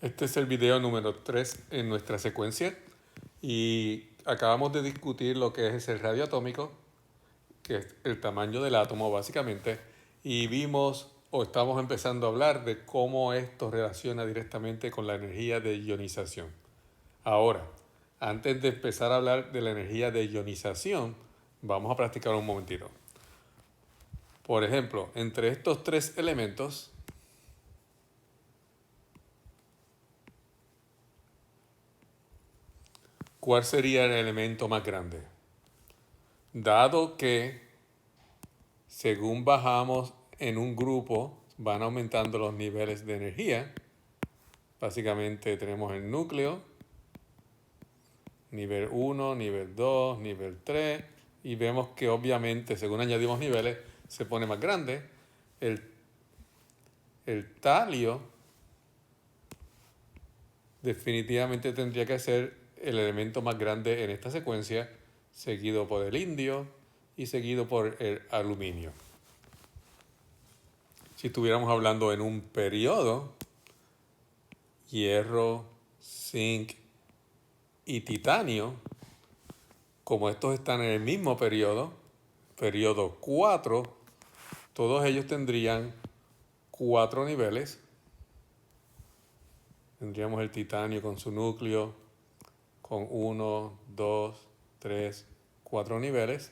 Este es el video número 3 en nuestra secuencia y acabamos de discutir lo que es el radio atómico, que es el tamaño del átomo básicamente, y vimos o estamos empezando a hablar de cómo esto relaciona directamente con la energía de ionización. Ahora, antes de empezar a hablar de la energía de ionización, vamos a practicar un momentito. Por ejemplo, entre estos tres elementos, ¿cuál sería el elemento más grande? Dado que según bajamos en un grupo, van aumentando los niveles de energía. Básicamente tenemos el núcleo, nivel 1, nivel 2, nivel 3, y vemos que obviamente según añadimos niveles se pone más grande. El talio definitivamente tendría que ser el elemento más grande en esta secuencia, seguido por el indio y seguido por el aluminio. Si estuviéramos hablando en un periodo, hierro, zinc y titanio, como estos están en el mismo periodo 4, todos ellos tendrían 4 niveles. Tendríamos el titanio con su núcleo con 1, 2, 3, 4 niveles.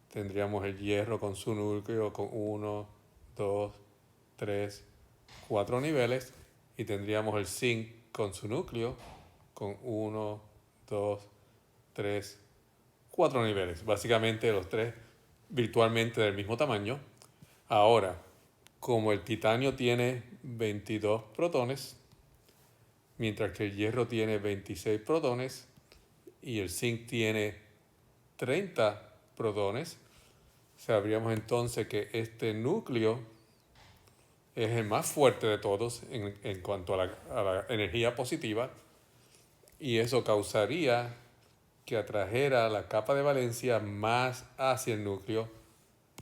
Tendríamos el hierro con su núcleo con 1, 2, 3, 4 niveles. Y tendríamos el zinc con su núcleo con 1, 2, 3, 4 niveles. Básicamente los tres virtualmente del mismo tamaño. Ahora, como el titanio tiene 22 protones, mientras que el hierro tiene 26 protones y el zinc tiene 30 protones, sabríamos entonces que este núcleo es el más fuerte de todos en cuanto a la energía positiva, y eso causaría que atrajera la capa de valencia más hacia el núcleo,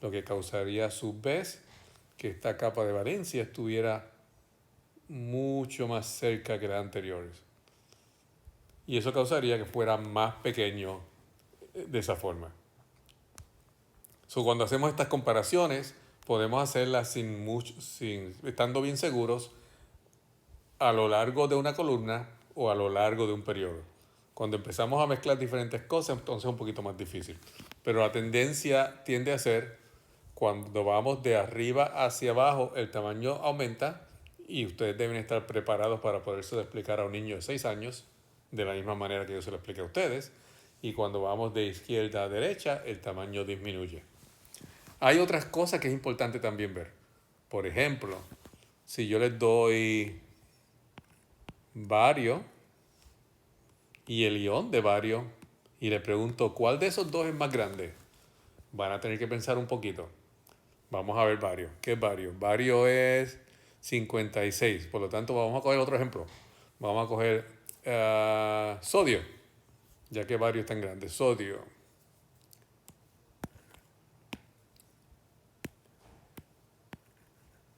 lo que causaría a su vez que esta capa de valencia estuviera mucho más cerca que las anteriores. Y eso causaría que fuera más pequeño de esa forma. Cuando hacemos estas comparaciones, podemos hacerlas estando bien seguros a lo largo de una columna o a lo largo de un periodo. Cuando empezamos a mezclar diferentes cosas, entonces es un poquito más difícil. Pero la tendencia tiende a ser, cuando vamos de arriba hacia abajo, el tamaño aumenta, y ustedes deben estar preparados para poderse explicar a un niño de 6 años de la misma manera que yo se lo expliqué a ustedes. Y cuando vamos de izquierda a derecha, el tamaño disminuye. Hay otras cosas que es importante también ver. Por ejemplo, si yo les doy bario y el ion de bario y le pregunto cuál de esos dos es más grande, van a tener que pensar un poquito. Vamos a ver bario. ¿Qué es bario? Bario es 56. Por lo tanto, vamos a coger otro ejemplo. Vamos a coger sodio, ya que bario es tan grande. Sodio.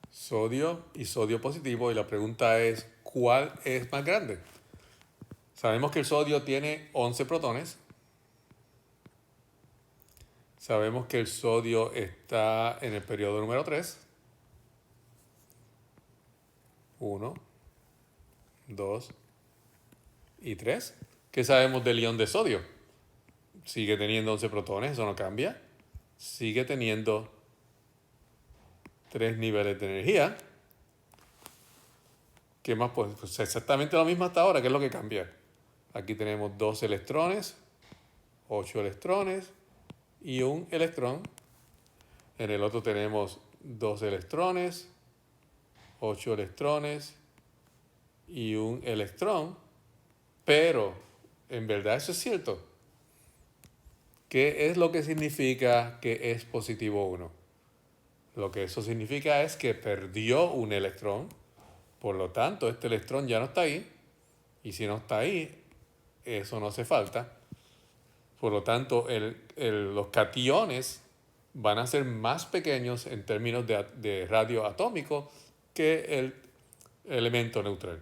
Sodio y sodio positivo, y la pregunta es, ¿cuál es más grande? Sabemos que el sodio tiene 11 protones. Sabemos que el sodio está en el periodo número 3. 1, 2 y 3. ¿Qué sabemos del ion de sodio? Sigue teniendo 11 protones, eso no cambia. Sigue teniendo 3 niveles de energía. ¿Qué más? Pues exactamente lo mismo hasta ahora. ¿Qué es lo que cambia? Aquí tenemos 2 electrones, 8 electrones y un electrón. En el otro tenemos 2 electrones, 8 electrones y un electrón. Pero, ¿en verdad eso es cierto? ¿Qué es lo que significa que es positivo 1? Lo que eso significa es que perdió un electrón. Por lo tanto, este electrón ya no está ahí. Y si no está ahí, eso no hace falta. Por lo tanto, los cationes van a ser más pequeños en términos de radio atómico que el elemento neutral.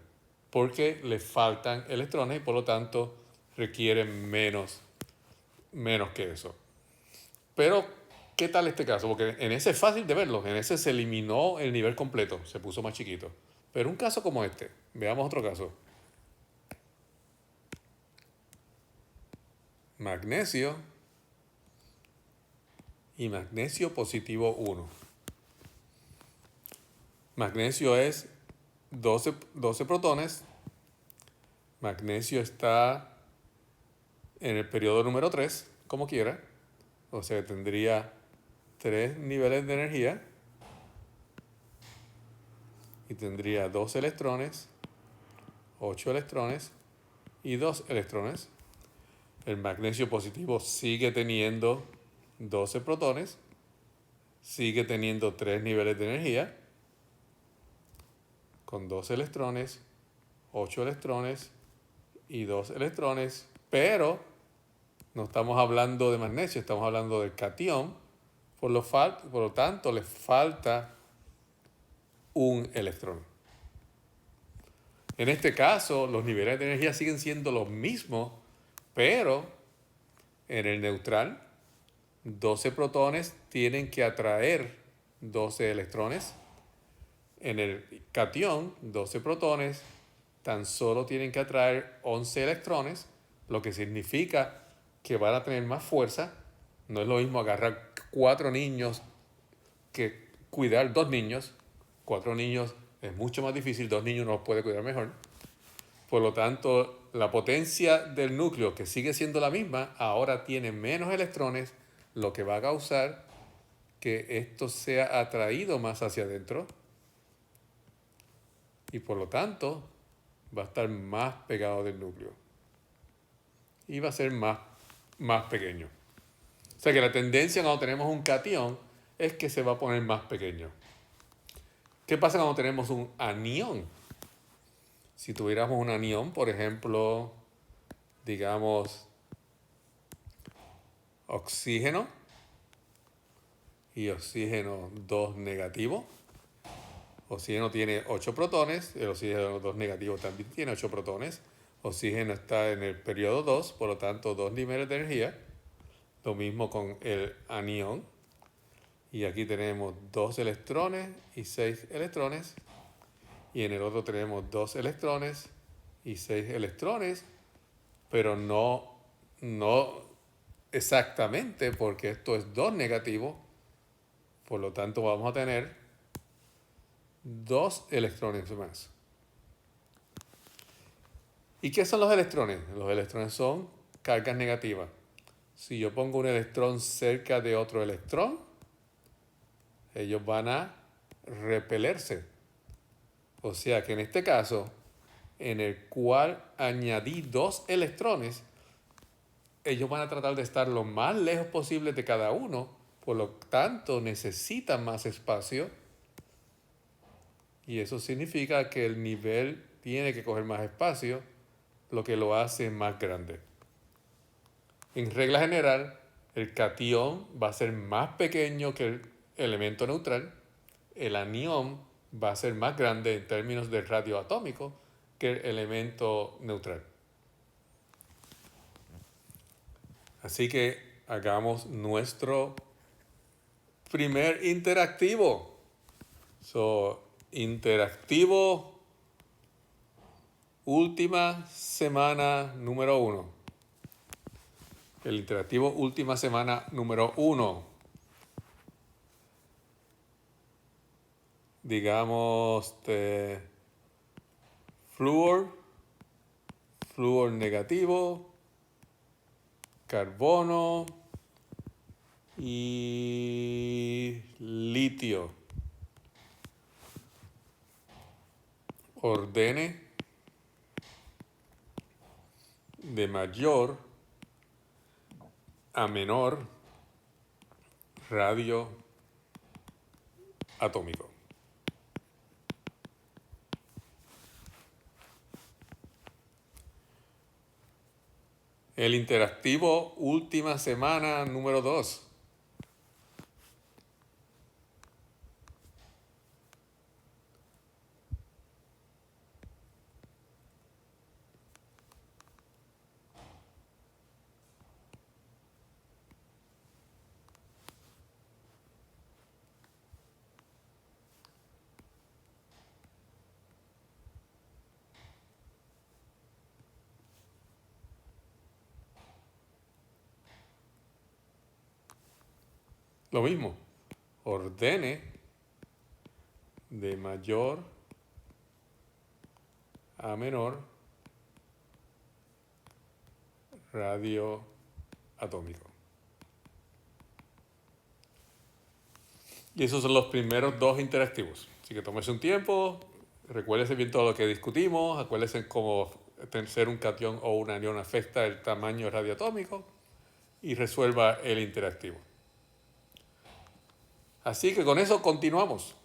porque le faltan electrones y por lo tanto requieren menos que eso. Pero, ¿qué tal este caso? Porque en ese es fácil de verlo, en ese se eliminó el nivel completo, se puso más chiquito. Pero un caso como este, veamos otro caso. Magnesio y magnesio positivo 1. Magnesio es 12 protones. Magnesio está en el periodo número 3, como quiera. O sea, tendría 3 niveles de energía y tendría 2 electrones, 8 electrones y 2 electrones. El magnesio positivo sigue teniendo 12 protones, sigue teniendo 3 niveles de energía, con 2 electrones, 8 electrones y 2 electrones, pero no estamos hablando de magnesio, estamos hablando del catión, por lo tanto le falta un electrón. En este caso, los niveles de energía siguen siendo los mismos, pero en el neutral, 12 protones tienen que atraer 12 electrones. En el catión, 12 protones tan solo tienen que atraer 11 electrones, lo que significa que van a tener más fuerza. No es lo mismo agarrar 4 niños que cuidar 2 niños. 4 niños es mucho más difícil, 2 niños no los puede cuidar mejor. Por lo tanto, la potencia del núcleo, que sigue siendo la misma, ahora tiene menos electrones, lo que va a causar que esto sea atraído más hacia adentro y por lo tanto va a estar más pegado del núcleo y va a ser más pequeño. O sea que la tendencia cuando tenemos un catión es que se va a poner más pequeño. ¿Qué pasa cuando tenemos un anión? Si tuviéramos un anión, por ejemplo, digamos oxígeno y oxígeno 2 negativo. Oxígeno tiene 8 protones, el oxígeno 2 negativo también tiene 8 protones. Oxígeno está en el periodo 2, por lo tanto 2 niveles de energía. Lo mismo con el anión. Y aquí tenemos 2 electrones y 6 electrones. Y en el otro tenemos 2 electrones y 6 electrones, pero no exactamente, porque esto es 2 negativo. Por lo tanto vamos a tener 2 electrones más. ¿Y qué son los electrones? Los electrones son cargas negativas. Si yo pongo un electrón cerca de otro electrón, ellos van a repelerse. O sea que en este caso, en el cual añadí 2 electrones, ellos van a tratar de estar lo más lejos posible de cada uno, por lo tanto necesitan más espacio y eso significa que el nivel tiene que coger más espacio, lo que lo hace más grande. En regla general, el catión va a ser más pequeño que el elemento neutral, el anión va a ser más grande en términos del radio atómico que el elemento neutral. Así que hagamos nuestro primer interactivo. Interactivo última semana número 1. El interactivo última semana número 1. Digamos flúor negativo, carbono y litio. Ordene de mayor a menor radio atómico. El interactivo última semana número 2. Lo mismo, ordene de mayor a menor radio atómico. Y esos son los primeros dos interactivos. Así que tómese un tiempo, recuérdese bien todo lo que discutimos, acuérdese cómo ser un catión o un anión afecta el tamaño radioatómico y resuelva el interactivo. Así que con eso continuamos.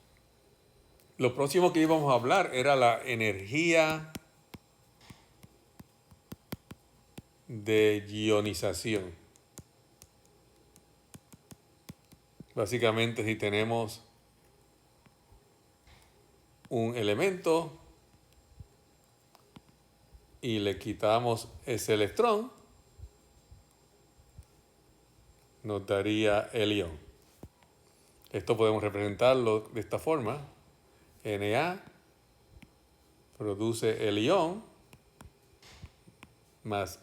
Lo próximo que íbamos a hablar era la energía de ionización. Básicamente, si tenemos un elemento y le quitamos ese electrón, nos daría el ion. Esto podemos representarlo de esta forma. Na produce el ion más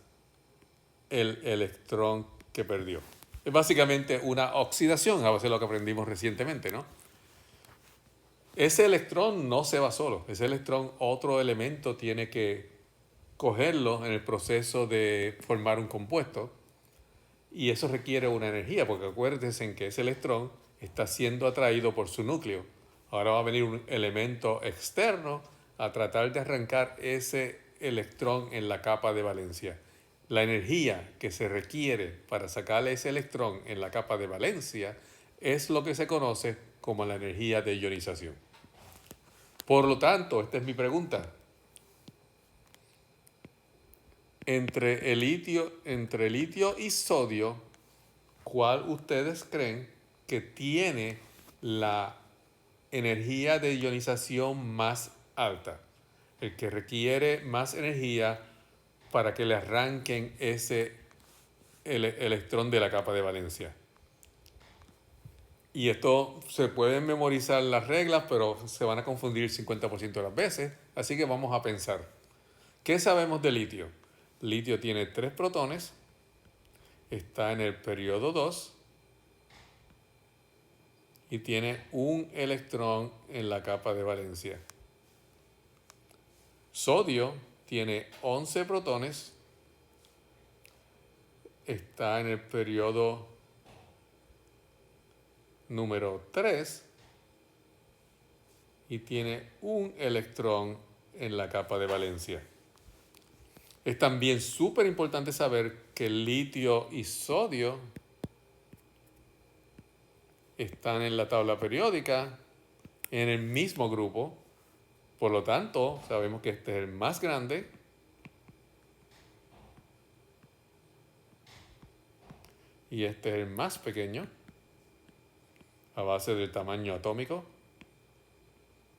el electrón que perdió. Es básicamente una oxidación, a veces lo que aprendimos recientemente, ¿no? Ese electrón no se va solo. Ese electrón, otro elemento tiene que cogerlo en el proceso de formar un compuesto. Y eso requiere una energía, porque acuérdense en que ese electrón está siendo atraído por su núcleo. Ahora va a venir un elemento externo a tratar de arrancar ese electrón en la capa de valencia. La energía que se requiere para sacarle ese electrón en la capa de valencia es lo que se conoce como la energía de ionización. Por lo tanto, esta es mi pregunta. Entre litio y sodio, ¿cuál ustedes creen que tiene la energía de ionización más alta? El que requiere más energía para que le arranquen ese electrón de la capa de valencia. Y esto se pueden memorizar las reglas, pero se van a confundir el 50% de las veces. Así que vamos a pensar. ¿Qué sabemos de litio? Litio tiene 3 protones, está en el periodo 2 y tiene un electrón en la capa de valencia. Sodio tiene 11 protones, está en el periodo número 3 y tiene un electrón en la capa de valencia. Es también súper importante saber que litio y sodio están en la tabla periódica en el mismo grupo. Por lo tanto, sabemos que este es el más grande y este es el más pequeño a base del tamaño atómico,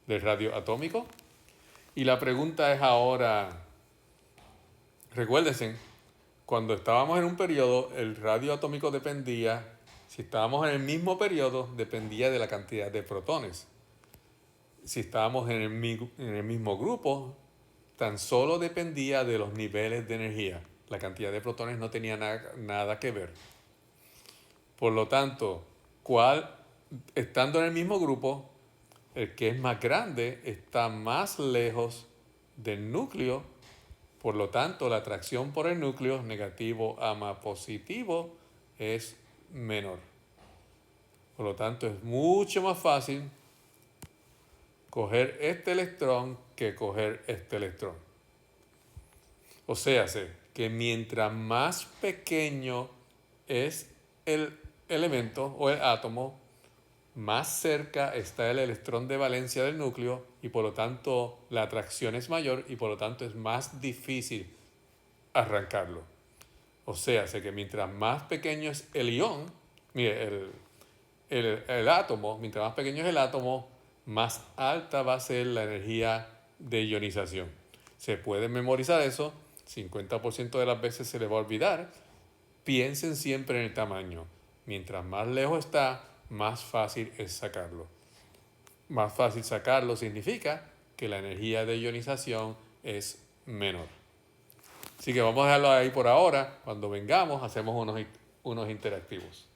del radio atómico. Y la pregunta es ahora, recuérdense, cuando estábamos en un periodo, el radio atómico dependía, si estábamos en el mismo periodo, dependía de la cantidad de protones. Si estábamos en el mismo grupo, tan solo dependía de los niveles de energía. La cantidad de protones no tenía nada que ver. Por lo tanto, estando en el mismo grupo, el que es más grande está más lejos del núcleo. Por lo tanto, la atracción por el núcleo, negativo a más positivo, es menor. Por lo tanto, es mucho más fácil coger este electrón que coger este electrón. O sea, que mientras más pequeño es el elemento o el átomo, más cerca está el electrón de valencia del núcleo y por lo tanto la atracción es mayor y por lo tanto es más difícil arrancarlo. O sea, que mientras más pequeño es el ion, mire, el átomo, mientras más pequeño es el átomo, más alta va a ser la energía de ionización. Se puede memorizar eso, 50% de las veces se le va a olvidar. Piensen siempre en el tamaño. Mientras más lejos está, más fácil es sacarlo. Más fácil sacarlo significa que la energía de ionización es menor. Así que vamos a dejarlo ahí por ahora. Cuando vengamos hacemos unos interactivos.